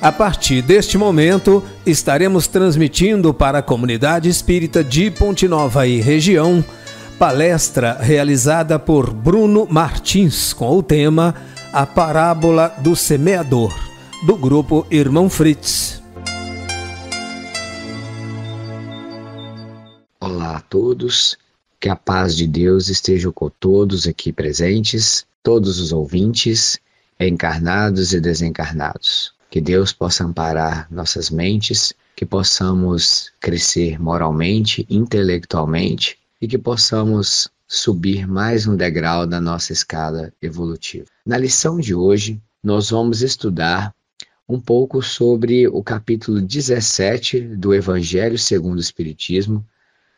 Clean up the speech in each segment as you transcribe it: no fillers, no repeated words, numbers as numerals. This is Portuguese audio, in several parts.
A partir deste momento, estaremos transmitindo para a comunidade espírita de Ponte Nova e região, palestra realizada por Bruno Martins com o tema A Parábola do Semeador, do grupo Irmão Fritz. Olá a todos, que a paz de Deus esteja com todos aqui presentes, todos os ouvintes, encarnados e desencarnados. Que Deus possa amparar nossas mentes, que possamos crescer moralmente, intelectualmente e que possamos subir mais um degrau da nossa escala evolutiva. Na lição de hoje, nós vamos estudar um pouco sobre o capítulo 17 do Evangelho segundo o Espiritismo,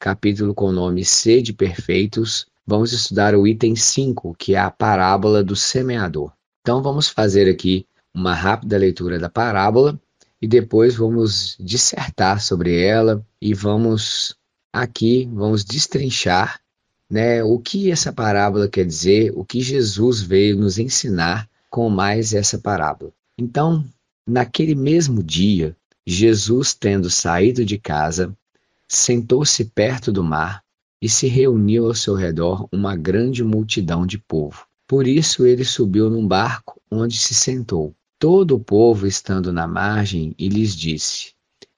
capítulo com o nome Sede Perfeitos. Vamos estudar o item 5, que é a parábola do semeador. Então vamos fazer aqui uma rápida leitura da parábola e depois vamos dissertar sobre ela e vamos destrinchar, o que essa parábola quer dizer, o que Jesus veio nos ensinar com mais essa parábola. Então, naquele mesmo dia, Jesus, tendo saído de casa, sentou-se perto do mar e se reuniu ao seu redor uma grande multidão de povo. Por isso ele subiu num barco onde se sentou. Todo o povo estando na margem e lhes disse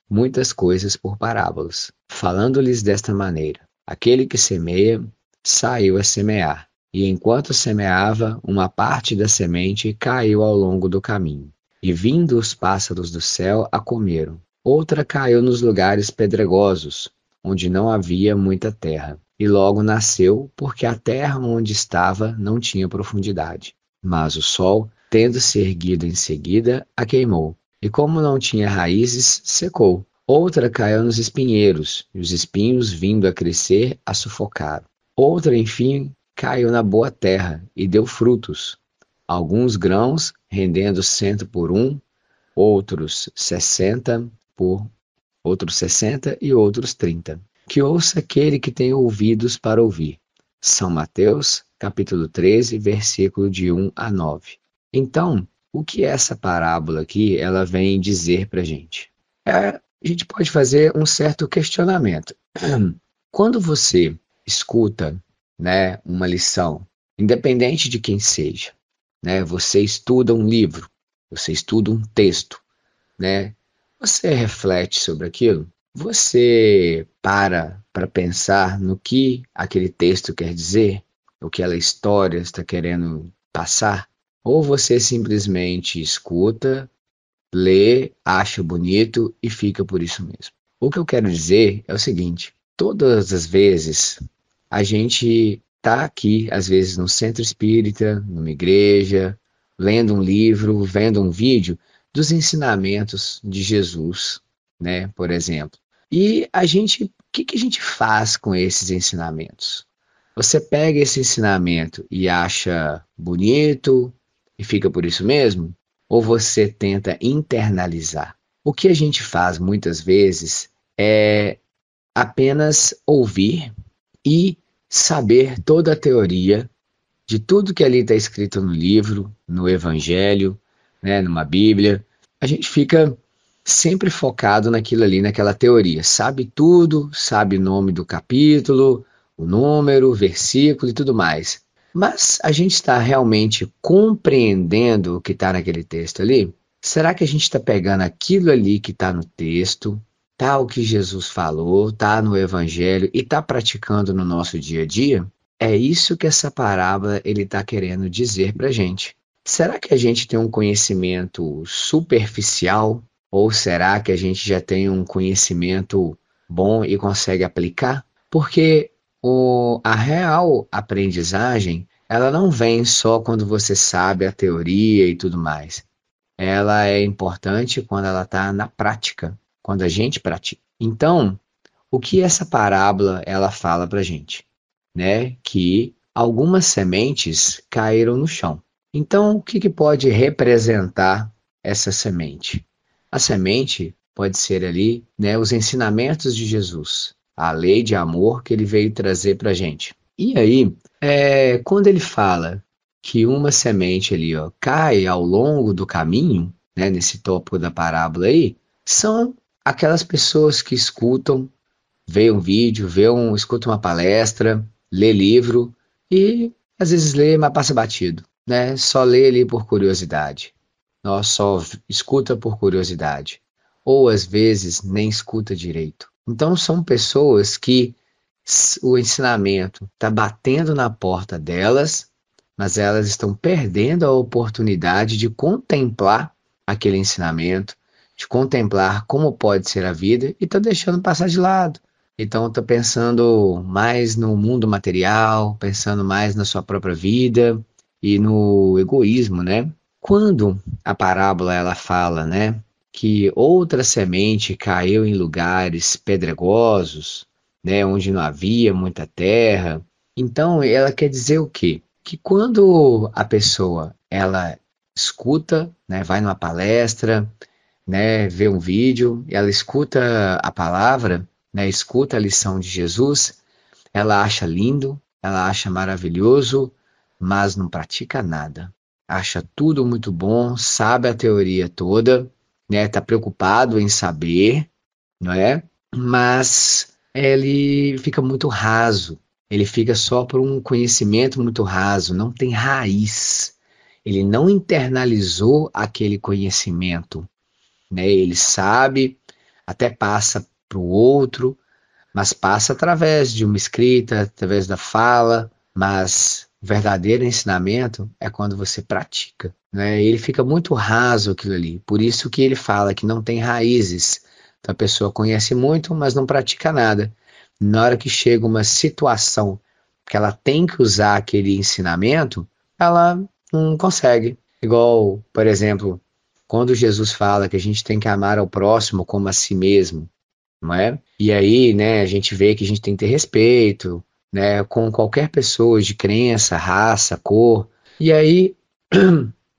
muitas coisas por parábolas, falando-lhes desta maneira: aquele que semeia saiu a semear, e enquanto semeava, uma parte da semente caiu ao longo do caminho, e vindo os pássaros do céu a comeram. Outra caiu nos lugares pedregosos, onde não havia muita terra, e logo nasceu, porque a terra onde estava não tinha profundidade. Mas o sol, tendo se erguido em seguida, a queimou, e como não tinha raízes, secou. Outra caiu nos espinheiros, e os espinhos, vindo a crescer, a sufocaram. Outra, enfim, caiu na boa terra, e deu frutos, alguns grãos, rendendo 100 por 1, outros 60 e outros 30. Que ouça aquele que tem ouvidos para ouvir. São Mateus, capítulo 13, versículo de 1 a 9. Então, o que essa parábola aqui, ela vem dizer para a gente? A gente pode fazer um certo questionamento. Quando você escuta, uma lição, independente de quem seja, você estuda um livro, você estuda um texto, você reflete sobre aquilo, você para pensar no que aquele texto quer dizer, o que aquela história está querendo passar, ou você simplesmente escuta, lê, acha bonito e fica por isso mesmo. O que eu quero dizer é o seguinte: todas as vezes a gente está aqui, às vezes no centro espírita, numa igreja, lendo um livro, vendo um vídeo dos ensinamentos de Jesus, por exemplo. E o que a gente faz com esses ensinamentos? Você pega esse ensinamento e acha bonito e fica por isso mesmo? Ou você tenta internalizar? O que a gente faz muitas vezes é apenas ouvir e saber toda a teoria de tudo que ali está escrito no livro, no Evangelho, numa Bíblia. A gente fica sempre focado naquilo ali, naquela teoria. Sabe tudo, sabe o nome do capítulo, o número, o versículo e tudo mais. Mas a gente está realmente compreendendo o que está naquele texto ali? Será que a gente está pegando aquilo ali que está no texto, tá o que Jesus falou, tá no Evangelho e está praticando no nosso dia a dia? É isso que essa parábola ele está querendo dizer para a gente. Será que a gente tem um conhecimento superficial? Ou será que a gente já tem um conhecimento bom e consegue aplicar? Porque a real aprendizagem, ela não vem só quando você sabe a teoria e tudo mais. Ela é importante quando ela está na prática, quando a gente pratica. Então, o que essa parábola ela fala para a gente? Que algumas sementes caíram no chão. Então, o que pode representar essa semente? A semente pode ser ali, os ensinamentos de Jesus, a lei de amor que ele veio trazer para a gente. E aí, quando ele fala que uma semente ali cai ao longo do caminho, né, nesse tópico da parábola aí, são aquelas pessoas que escutam, vê um vídeo, escuta uma palestra, lê livro e às vezes lê, mas passa batido, né? Só lê ali por curiosidade. Nós só escuta por curiosidade. Ou às vezes nem escuta direito. Então são pessoas que o ensinamento está batendo na porta delas, mas elas estão perdendo a oportunidade de contemplar aquele ensinamento, de contemplar como pode ser a vida e estão deixando passar de lado. Então está pensando mais no mundo material, pensando mais na sua própria vida e no egoísmo, né? Quando a parábola ela fala, né, que outra semente caiu em lugares pedregosos, né, onde não havia muita terra, então ela quer dizer o quê? Que quando a pessoa ela escuta, né, vai numa palestra, né, vê um vídeo, ela escuta a palavra, né, escuta a lição de Jesus, ela acha lindo, ela acha maravilhoso, mas não pratica nada. Acha tudo muito bom, sabe a teoria toda, né, tá preocupado em saber, não é? Mas ele fica muito raso. Ele fica só por um conhecimento muito raso, não tem raiz. Ele não internalizou aquele conhecimento, né? Ele sabe, até passa para o outro, mas passa através de uma escrita, através da fala, mas o verdadeiro ensinamento é quando você pratica, né? Ele fica muito raso aquilo ali, por isso que ele fala que não tem raízes. Então a pessoa conhece muito, mas não pratica nada. Na hora que chega uma situação que ela tem que usar aquele ensinamento, ela não consegue. Igual, por exemplo, quando Jesus fala que a gente tem que amar ao próximo como a si mesmo, não é? E aí, né, a gente vê que a gente tem que ter respeito, né, com qualquer pessoa de crença, raça, cor. E aí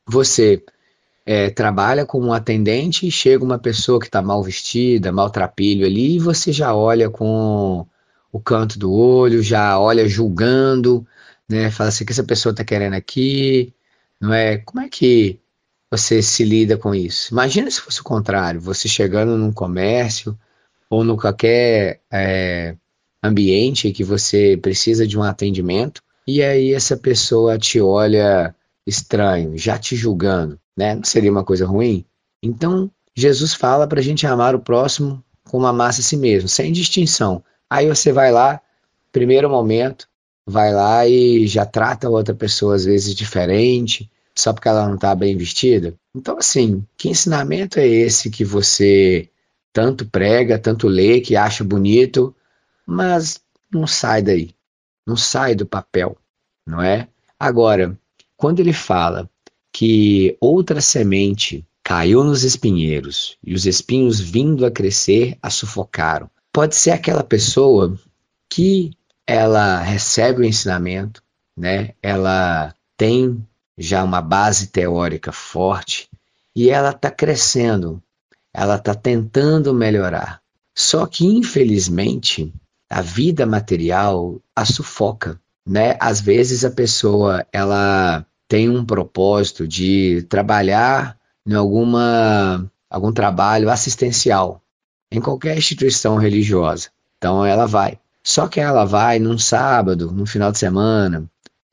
você trabalha como um atendente e chega uma pessoa que está mal vestida, maltrapilho ali, e você já olha com o canto do olho, já olha julgando, né? Fala assim, o que essa pessoa está querendo aqui, não é? Como é que você se lida com isso? Imagina se fosse o contrário, você chegando num comércio ou no qualquer ambiente que você precisa de um atendimento, e aí essa pessoa te olha estranho, já te julgando, né? Não seria uma coisa ruim? Então, Jesus fala para a gente amar o próximo como amasse a si mesmo, sem distinção. Aí você vai lá, primeiro momento, vai lá e já trata a outra pessoa às vezes diferente, só porque ela não está bem vestida. Então, assim, que ensinamento é esse que você tanto prega, tanto lê, que acha bonito, mas não sai daí, não sai do papel, não é? Agora, quando ele fala que outra semente caiu nos espinheiros e os espinhos vindo a crescer a sufocaram, pode ser aquela pessoa que ela recebe o ensinamento, né? Ela tem já uma base teórica forte e ela está crescendo, ela está tentando melhorar. Só que, infelizmente, a vida material a sufoca, né? Às vezes a pessoa ela tem um propósito de trabalhar em algum trabalho assistencial, em qualquer instituição religiosa. Então ela vai. Só que ela vai num sábado, num final de semana,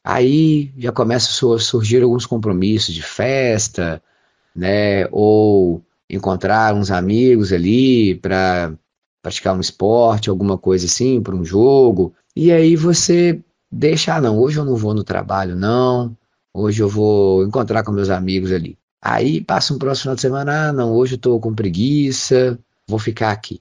aí já começa a surgir alguns compromissos de festa, né? Ou encontrar uns amigos ali para praticar um esporte, alguma coisa assim, para um jogo. E aí você deixa, não, hoje eu não vou no trabalho, não. Hoje eu vou encontrar com meus amigos ali. Aí passa um próximo final de semana, não, hoje eu estou com preguiça, vou ficar aqui.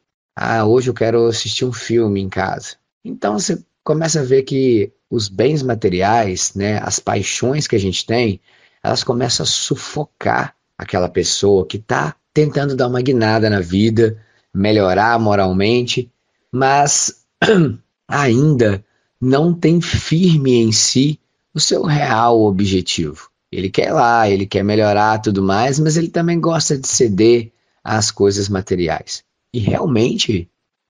Hoje eu quero assistir um filme em casa. Então você começa a ver que os bens materiais, né, as paixões que a gente tem, elas começam a sufocar aquela pessoa que está tentando dar uma guinada na vida, melhorar moralmente, mas ainda não tem firme em si o seu real objetivo. Ele quer ir lá, ele quer melhorar tudo mais, mas ele também gosta de ceder às coisas materiais. E realmente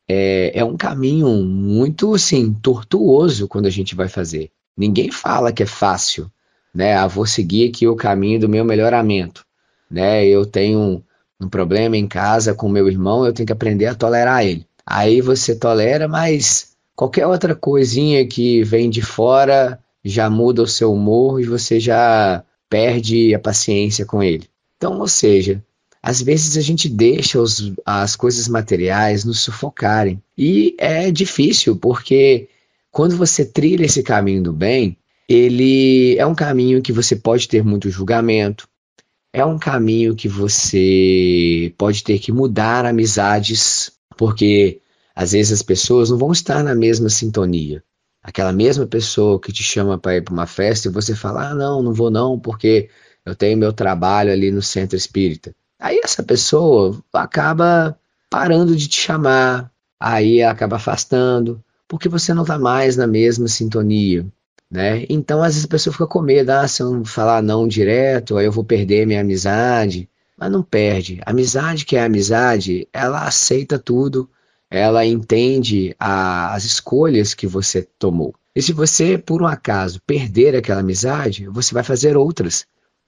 é um caminho muito assim, tortuoso quando a gente vai fazer. Ninguém fala que é fácil, né? Vou seguir aqui o caminho do meu melhoramento. né? Eu tenho um problema em casa com meu irmão, eu tenho que aprender a tolerar ele. Aí você tolera, mas qualquer outra coisinha que vem de fora já muda o seu humor e você já perde a paciência com ele. Então, ou seja, às vezes a gente deixa as coisas materiais nos sufocarem. E é difícil, porque quando você trilha esse caminho do bem, ele é um caminho que você pode ter muito julgamento, é um caminho que você pode ter que mudar amizades, porque às vezes as pessoas não vão estar na mesma sintonia. Aquela mesma pessoa que te chama para ir para uma festa e você fala: ah, não, não vou não, porque eu tenho meu trabalho ali no centro espírita. Aí essa pessoa acaba parando de te chamar, aí acaba afastando, porque você não está mais na mesma sintonia, né? Então, às vezes a pessoa fica com medo, ah, se eu não falar não direto, aí eu vou perder minha amizade. Mas não perde. Amizade que é amizade, ela aceita tudo, ela entende as escolhas que você tomou. E se você, por um acaso, perder aquela amizade, você vai fazer outras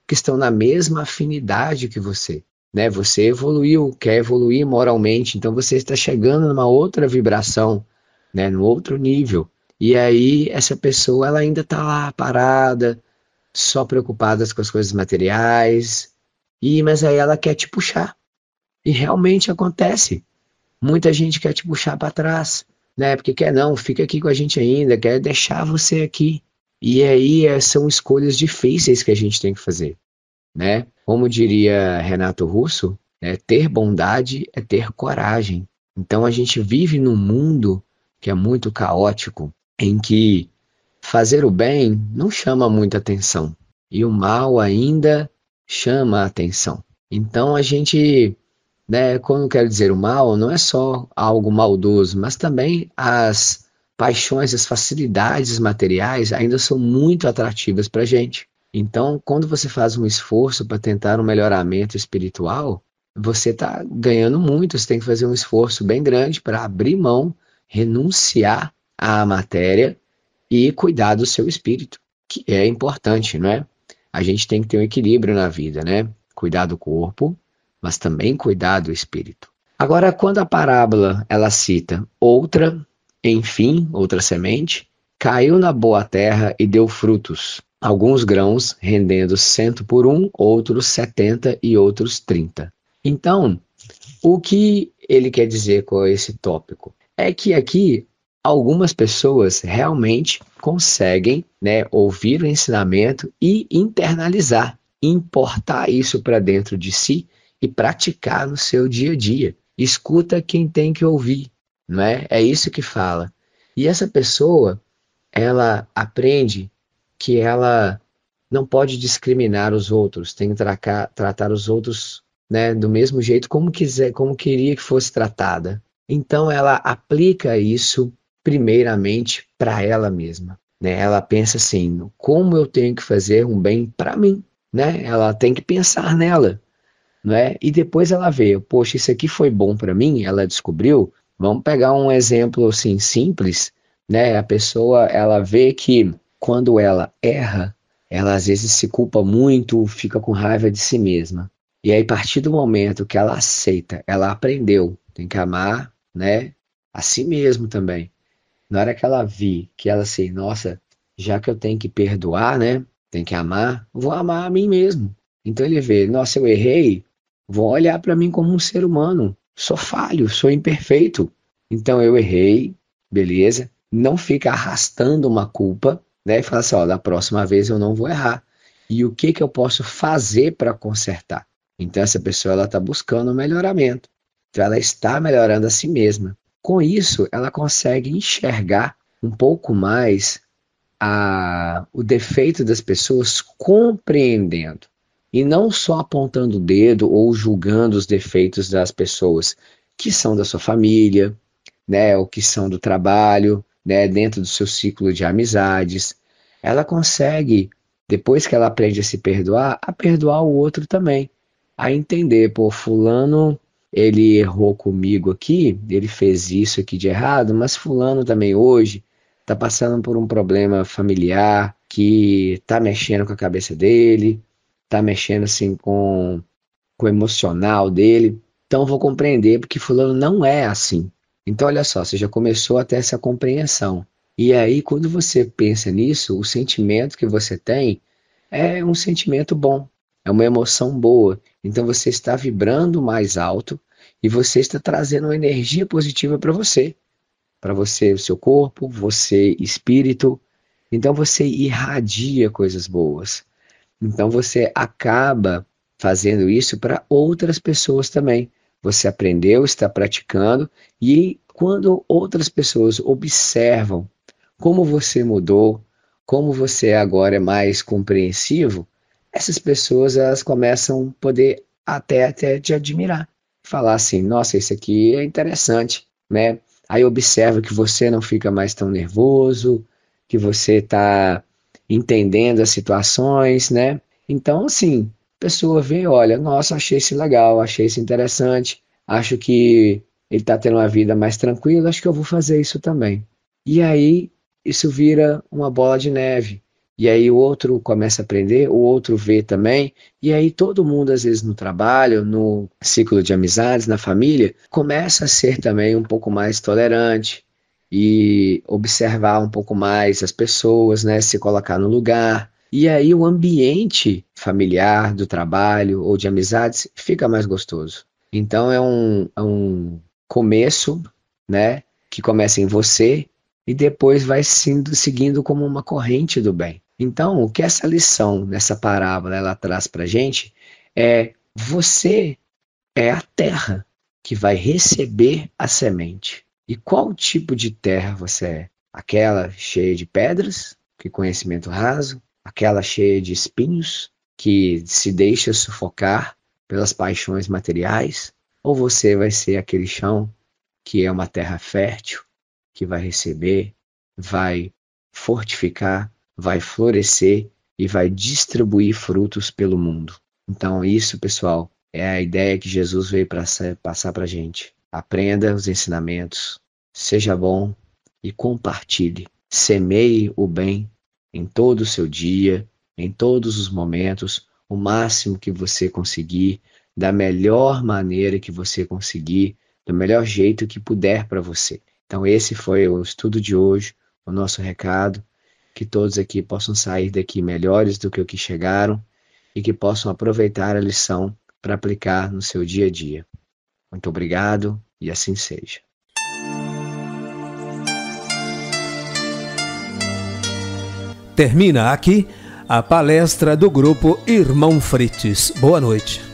que estão na mesma afinidade que você, né? Você evoluiu, quer evoluir moralmente, então você está chegando numa outra vibração, né? No outro nível. E aí essa pessoa ela ainda está lá parada, só preocupada com as coisas materiais, mas aí ela quer te puxar. E realmente acontece. Muita gente quer te puxar para trás, né? Porque quer não, fica aqui com a gente ainda, quer deixar você aqui. E aí são escolhas difíceis que a gente tem que fazer, né? Como diria Renato Russo, né, ter bondade é ter coragem. Então a gente vive num mundo que é muito caótico, em que fazer o bem não chama muita atenção e o mal ainda chama a atenção. Então a gente, né, quando eu quero dizer o mal, não é só algo maldoso, mas também as paixões, as facilidades materiais ainda são muito atrativas para a gente. Então, quando você faz um esforço para tentar um melhoramento espiritual, você está ganhando muito, você tem que fazer um esforço bem grande para abrir mão, renunciar à matéria e cuidar do seu espírito, que é importante, não é? A gente tem que ter um equilíbrio na vida, né? Cuidar do corpo, mas também cuidar do espírito. Agora, quando a parábola ela cita outra, enfim, outra semente, caiu na boa terra e deu frutos, alguns grãos rendendo 100 por um, outros 70 e outros 30. Então, o que ele quer dizer com esse tópico? É que aqui algumas pessoas realmente conseguem, né, ouvir o ensinamento e internalizar, importar isso para dentro de si e praticar no seu dia a dia. Escuta quem tem que ouvir, não é? É isso que fala. E essa pessoa, ela aprende que ela não pode discriminar os outros, tem que tratar os outros, né, do mesmo jeito como quiser, como queria que fosse tratada. Então ela aplica isso primeiramente para ela mesma, né? Ela pensa assim, como eu tenho que fazer um bem para mim, né? Ela tem que pensar nela, né? E depois ela vê, poxa, isso aqui foi bom para mim, ela descobriu. Vamos pegar um exemplo assim simples, né? A pessoa ela vê que quando ela erra, ela às vezes se culpa muito, fica com raiva de si mesma. E aí, a partir do momento que ela aceita, ela aprendeu, tem que amar, né? A si mesmo também. Na hora que ela vi que ela assim, nossa, já que eu tenho que perdoar, né? Tem que amar, vou amar a mim mesmo. Então ele vê, nossa, eu errei, vou olhar para mim como um ser humano. Sou falho, sou imperfeito. Então eu errei, beleza? Não fica arrastando uma culpa, né? E fala assim, ó, da próxima vez eu não vou errar. E o que que eu posso fazer para consertar? Então essa pessoa ela está buscando um melhoramento. Então ela está melhorando a si mesma. Com isso, ela consegue enxergar um pouco mais o defeito das pessoas, compreendendo. E não só apontando o dedo ou julgando os defeitos das pessoas que são da sua família, né, ou que são do trabalho, né, dentro do seu ciclo de amizades. Ela consegue, depois que ela aprende a perdoar o outro também, a entender, pô, fulano, ele errou comigo aqui, ele fez isso aqui de errado, mas fulano também hoje está passando por um problema familiar que está mexendo com a cabeça dele, está mexendo assim com com o emocional dele. Então eu vou compreender porque fulano não é assim. Então olha só, você já começou a ter essa compreensão. E aí quando você pensa nisso, o sentimento que você tem é um sentimento bom, é uma emoção boa. Então você está vibrando mais alto e você está trazendo uma energia positiva para você, o seu corpo, você, espírito. Então você irradia coisas boas. Então você acaba fazendo isso para outras pessoas também. Você aprendeu, está praticando, e quando outras pessoas observam como você mudou, como você agora é mais compreensivo, essas pessoas elas começam a poder até te admirar. Falar assim, nossa, isso aqui é interessante, né? Aí observa que você não fica mais tão nervoso, que você está entendendo as situações, né? Então, assim, a pessoa vê, olha, nossa, achei isso legal, achei isso interessante, acho que ele está tendo uma vida mais tranquila, acho que eu vou fazer isso também. E aí, isso vira uma bola de neve. E aí o outro começa a aprender, o outro vê também, e aí todo mundo, às vezes no trabalho, no ciclo de amizades, na família, começa a ser também um pouco mais tolerante e observar um pouco mais as pessoas, né, se colocar no lugar. E aí o ambiente familiar, do trabalho ou de amizades fica mais gostoso. Então é um começo, né, que começa em você e depois vai seguindo como uma corrente do bem. Então, o que essa lição, nessa parábola, ela traz para a gente é: você é a terra que vai receber a semente. E qual tipo de terra você é? Aquela cheia de pedras, que conhecimento raso? Aquela cheia de espinhos, que se deixa sufocar pelas paixões materiais? Ou você vai ser aquele chão que é uma terra fértil, que vai receber, vai fortificar, vai florescer e vai distribuir frutos pelo mundo? Então, isso, pessoal, é a ideia que Jesus veio para passar para a gente. Aprenda os ensinamentos, seja bom e compartilhe. Semeie o bem em todo o seu dia, em todos os momentos, o máximo que você conseguir, da melhor maneira que você conseguir, do melhor jeito que puder para você. Então esse foi o estudo de hoje, o nosso recado, que todos aqui possam sair daqui melhores do que o que chegaram e que possam aproveitar a lição para aplicar no seu dia a dia. Muito obrigado e assim seja. Termina aqui a palestra do grupo Irmão Frites. Boa noite.